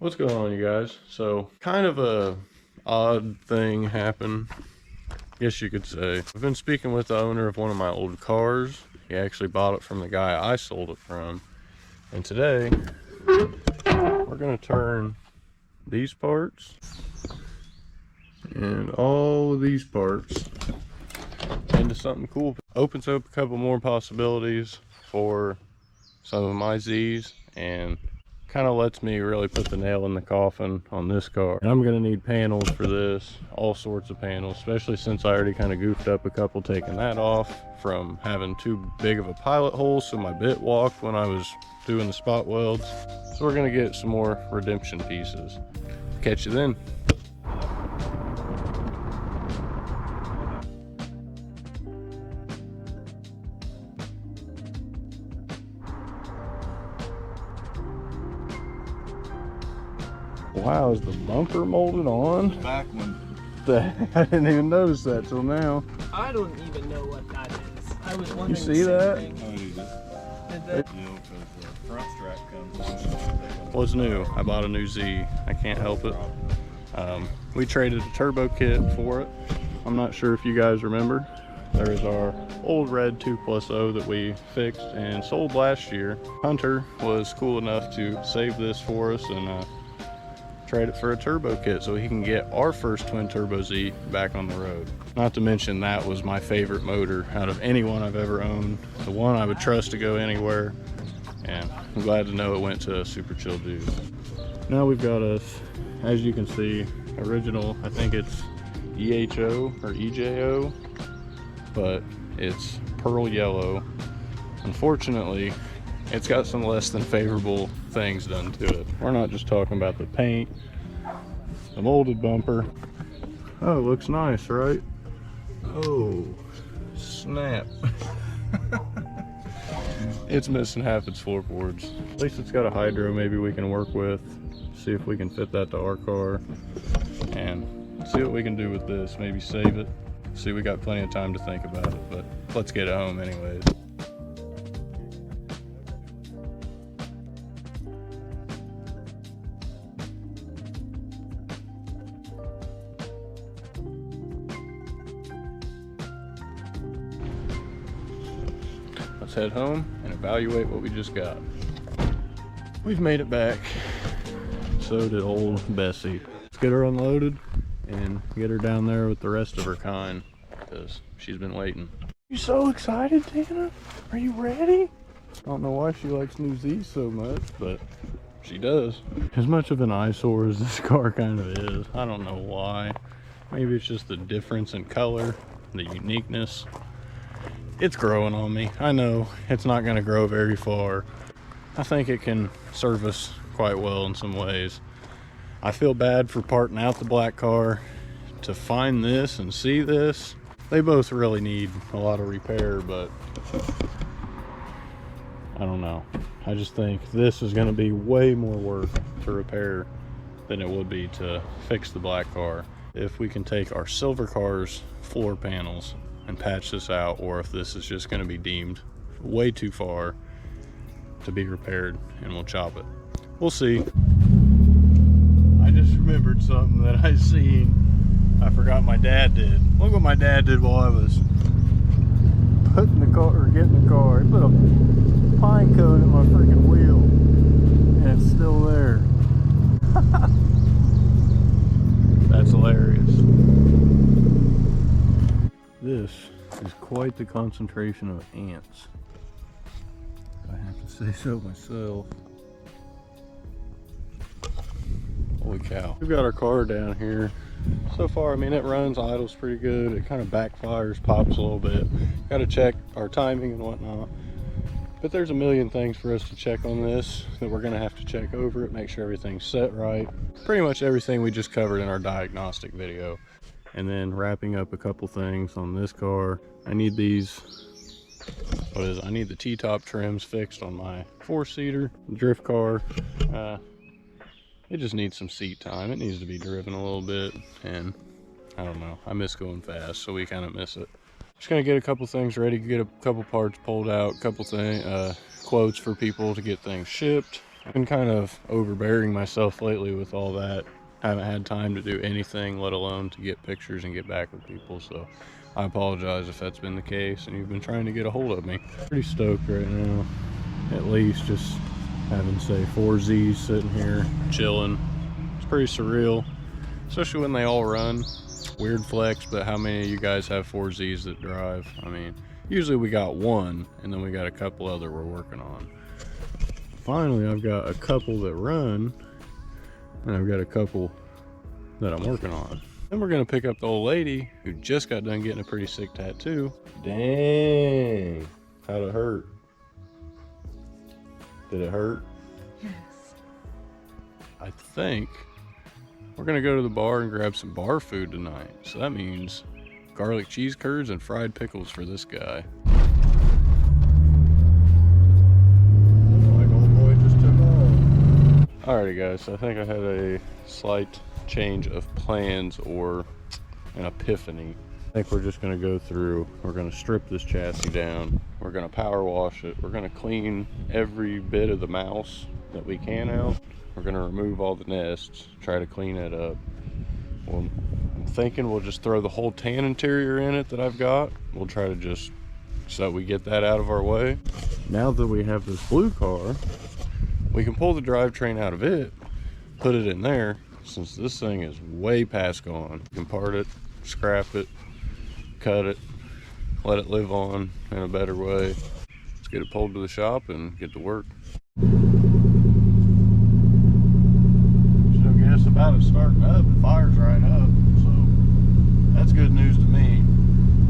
What's going on, you guys? So, kind of a odd thing happened, I guess you could say. I've been speaking with the owner of one of my old cars. He actually bought it from the guy I sold it from. And today, we're gonna turn these parts and all of these parts into something cool. Opens up a couple more possibilities for some of my Z's and kind of lets me really put the nail in the coffin on this car. And I'm gonna need panels for this, all sorts of panels, especially since I already kind of goofed up a couple taking that off from having too big of a pilot hole, so my bit walked when I was doing the spot welds. So we're gonna get some more redemption pieces. Catch you then. Wow, is the bumper molded on? Back one. I didn't even notice that till now. I don't even know what that is. I was wondering. You see that? Oh, you did. Did that? You know, because the front strap comes on. What's new? I bought a new Z. I can't help it. We traded a turbo kit for it. I'm not sure if you guys remember. There is our old red 2+0 that we fixed and sold last year. Hunter was cool enough to save this for us and trade it for a turbo kit so he can get our first twin turbo Z back on the road. Not to mention that was my favorite motor out of any one I've ever owned. The one I would trust to go anywhere, and I'm glad to know it went to Super Chill Dude. Now we've got us, as you can see, original, I think it's EHO or EJO, but it's pearl yellow. Unfortunately, it's got some less than favorable things done to it. We're not just talking about the paint, the molded bumper. Oh, it looks nice, right? Oh, snap. It's missing half its floorboards. At least it's got a hydro maybe we can work with. See if we can fit that to our car and see what we can do with this. Maybe save it. See, we got plenty of time to think about it, but let's get it home anyways. Let's head home and evaluate what we just got. We've made it back. So did old Bessie. Let's get her unloaded and get her down there with the rest of her kind because she's been waiting. You so excited, Tana? Are you ready? I don't know why she likes new Z's so much, but she does. As much of an eyesore as this car kind of is, I don't know why. Maybe it's just the difference in color, the uniqueness. It's growing on me. I know it's not going to grow very far. I think it can serve us quite well in some ways. I feel bad for parting out the black car to find this and see this. They both really need a lot of repair, but I don't know. I just think this is going to be way more work to repair than it would be to fix the black car. If we can take our silver car's floor panels and patch this out, or if this is just going to be deemed way too far to be repaired and we'll chop it. We'll see. I just remembered something that I seen. I forgot my dad did. Look what my dad did while I was putting the car, or getting the car. He put a pine cone in my freaking wheel and it's still there. That's hilarious. This is quite the concentration of ants. I have to say so myself. Holy cow. We've got our car down here. So far, I mean, it runs, idles pretty good. It kind of backfires, pops a little bit. Got to check our timing and whatnot. But there's a million things for us to check on this that we're going to have to check over it, make sure everything's set right. Pretty much everything we just covered in our diagnostic video. And then wrapping up a couple things on this car. I need these, I need the T-top trims fixed on my four-seater drift car. It just needs some seat time. It needs to be driven a little bit, and I don't know, I miss going fast, so we kind of miss it. Just gonna get a couple things ready, get a couple parts pulled out, couple quotes for people to get things shipped, I've been kind of overbearing myself lately with all that. I haven't had time to do anything, let alone to get pictures and get back with people. So I apologize if that's been the case and you've been trying to get a hold of me. Pretty stoked right now. At least just having, say, 4Zs sitting here chilling. It's pretty surreal, especially when they all run. Weird flex, but how many of you guys have 4Zs that drive? I mean, usually we got one and then we got a couple other we're working on. Finally, I've got a couple that run and I've got a couple that I'm working on. Then we're gonna pick up the old lady who just got done getting a pretty sick tattoo. Dang, how'd it hurt? Did it hurt? Yes. I think we're gonna go to the bar and grab some bar food tonight. So that means garlic cheese curds and fried pickles for this guy. Like old boy just took off. Alrighty guys, so I think I had a slight change of plans or an epiphany. I think we're just gonna go through, we're gonna strip this chassis down, we're gonna power wash it, we're gonna clean every bit of the mouse that we can out. We're gonna remove all the nests, try to clean it up. Well, I'm thinking we'll just throw the whole tan interior in it that I've got. We'll try to just, so we get that out of our way. Now that we have this blue car, we can pull the drivetrain out of it, put it in there, since this thing is way past gone. You can part it, scrap it, cut it, let it live on in a better way. Let's get it pulled to the shop and get to work. So guess about it starting up, the fire's right up, so that's good news to me.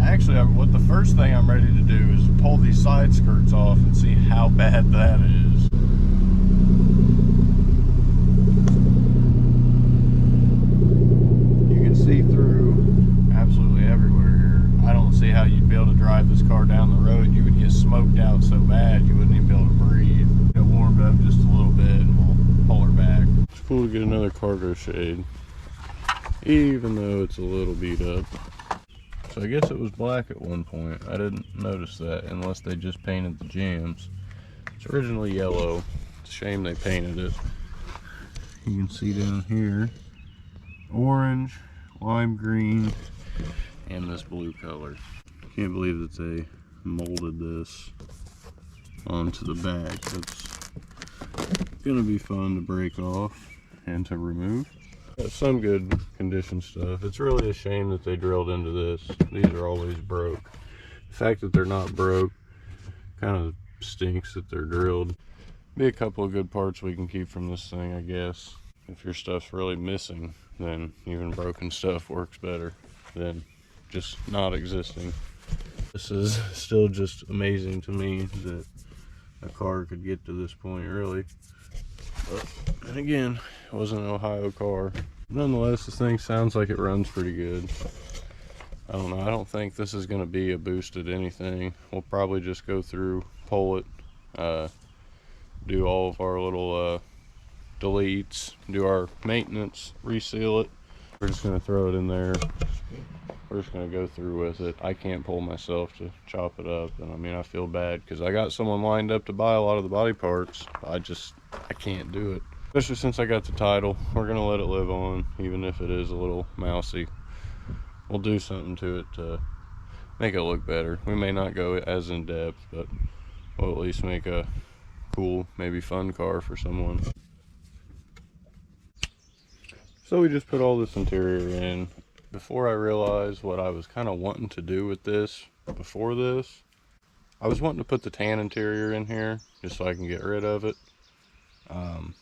Actually, what the first thing I'm ready to do is pull these side skirts off and see how bad that is. You can see through absolutely everywhere here. I don't see how you'd be able to drive this car down the road. You would get smoked out so bad you wouldn't even be able to breathe. It warmed up just a little bit and we'll pull her back. It's cool to get another cargo shade, even though it's a little beat up. So I guess it was black at one point. I didn't notice that unless they just painted the jams. It's originally yellow. It's a shame they painted it. You can see down here, orange, lime green, and this blue color. Can't believe that they molded this onto the back. That's gonna be fun to break off and to remove. Got some good condition stuff. It's really a shame that they drilled into this. These are always broke. The fact that they're not broke kind of stinks that they're drilled. Be a couple of good parts we can keep from this thing, I guess. If your stuff's really missing, then even broken stuff works better than just not existing. This is still just amazing to me that a car could get to this point, really. But and again, it wasn't an Ohio car. Nonetheless, this thing sounds like it runs pretty good. I don't know, I don't think this is going to be a boosted anything. We'll probably just go through, pull it, do all of our little deletes, do our maintenance, reseal it. We're just going to throw it in there. We're just going to go through with it. I can't pull myself to chop it up, and I mean, I feel bad because I got someone lined up to buy a lot of the body parts. I can't do it. Especially since I got the title. We're going to let it live on, even if it is a little mousy. We'll do something to it to make it look better. We may not go as in depth, but we'll at least make a cool, maybe fun car for someone. So we just put all this interior in. Before I realized what I was kind of wanting to do with this, before this, I was wanting to put the tan interior in here just so I can get rid of it. Kind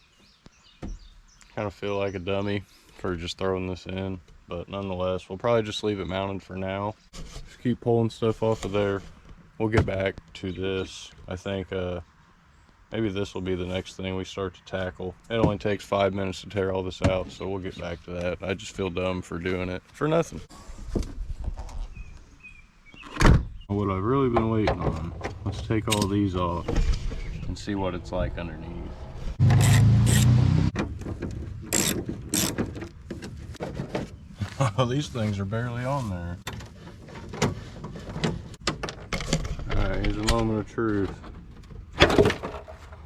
of feel like a dummy for just throwing this in, but nonetheless, we'll probably just leave it mounted for now. Just keep pulling stuff off of there. We'll get back to this. I think maybe this will be the next thing we start to tackle. It only takes 5 minutes to tear all this out, so we'll get back to that. I just feel dumb for doing it for nothing. What I've really been waiting on, let's take all these off and see what it's like underneath. Oh, these things are barely on there. Alright, here's a moment of truth.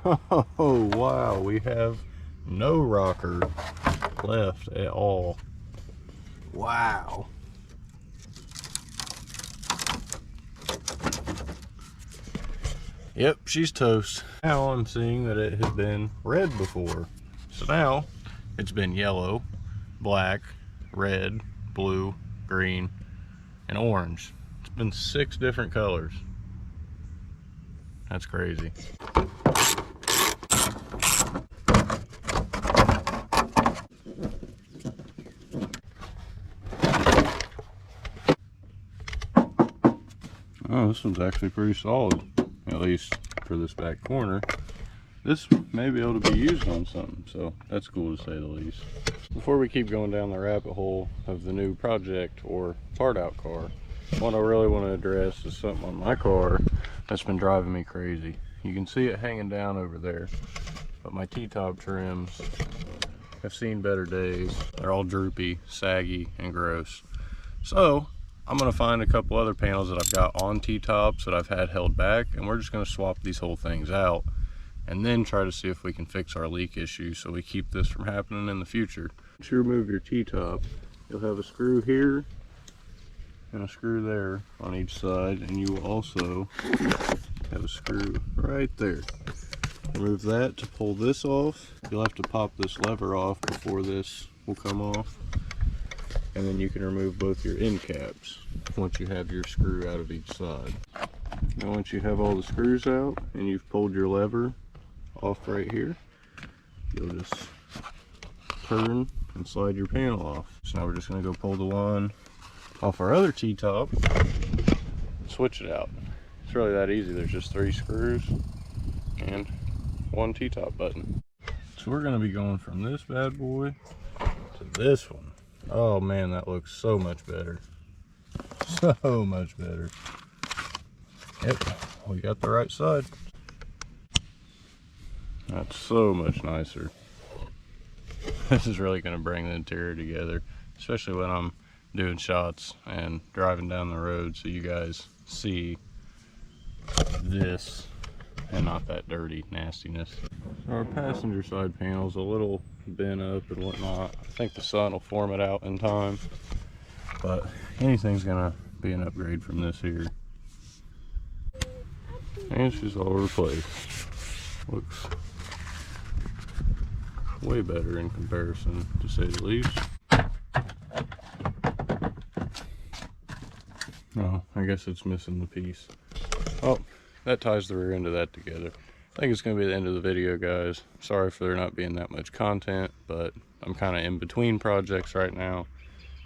Oh, wow, we have no rocker left at all. Wow. Yep, she's toast. Now I'm seeing that it has been red before. So now it's been yellow, black, red, blue, green, and orange. It's been 6 different colors. That's crazy. Oh, this one's actually pretty solid, at least for this back corner. This may be able to be used on something, so that's cool to say the least. Before we keep going down the rabbit hole of the new project or part out car, what I really want to address is something on my car that's been driving me crazy. You can see it hanging down over there, but my T-top trims have seen better days. They're all droopy, saggy, and gross. So I'm gonna find a couple other panels that I've got on T-tops that I've had held back, and we're just gonna swap these whole things out and then try to see if we can fix our leak issue so we keep this from happening in the future. Once you remove your T-top, you'll have a screw here and a screw there on each side, and you will also have a screw right there. Remove that to pull this off. You'll have to pop this lever off before this will come off. And then you can remove both your end caps once you have your screw out of each side. Now once you have all the screws out and you've pulled your lever off right here, you'll just turn and slide your panel off. So now we're just going to go pull the one off our other T-top, switch it out. It's really that easy. There's just 3 screws and 1 T-top button. So we're going to be going from this bad boy to this one. Oh man, that looks so much better. So much better. Yep, we got the right side. That's so much nicer. This is really going to bring the interior together, especially when I'm doing shots and driving down the road, so you guys see this and not that dirty nastiness. Our passenger side panel's a little bent up and whatnot. I think the sun will form it out in time, but anything's gonna be an upgrade from this here. And she's all replaced. Looks way better in comparison, to say the least. Oh, I guess it's missing the piece. Oh, that ties the rear end of that together. I think it's going to be the end of the video, guys. Sorry for there not being that much content, but I'm kind of in between projects right now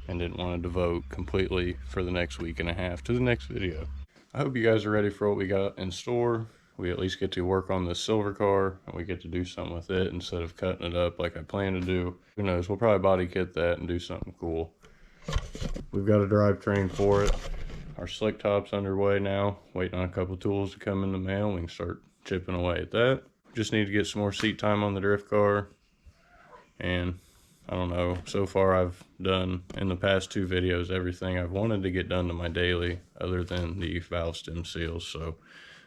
and didn't want to devote completely for the next week and a half to the next video. I hope you guys are ready for what we got in store. We at least get to work on this silver car and we get to do something with it instead of cutting it up like I plan to do. Who knows, we'll probably body kit that and do something cool. We've got a drivetrain for it. Our slick top's underway now, waiting on a couple tools to come in the mail. We can start chipping away at that. Just need to get some more seat time on the drift car. And I don't know, so far I've done in the past 2 videos everything I've wanted to get done to my daily other than the valve stem seals. So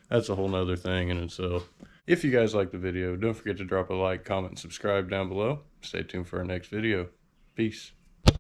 that's a whole nother thing in itself. If you guys like the video, don't forget to drop a like, comment, and subscribe down below. Stay tuned for our next video. Peace.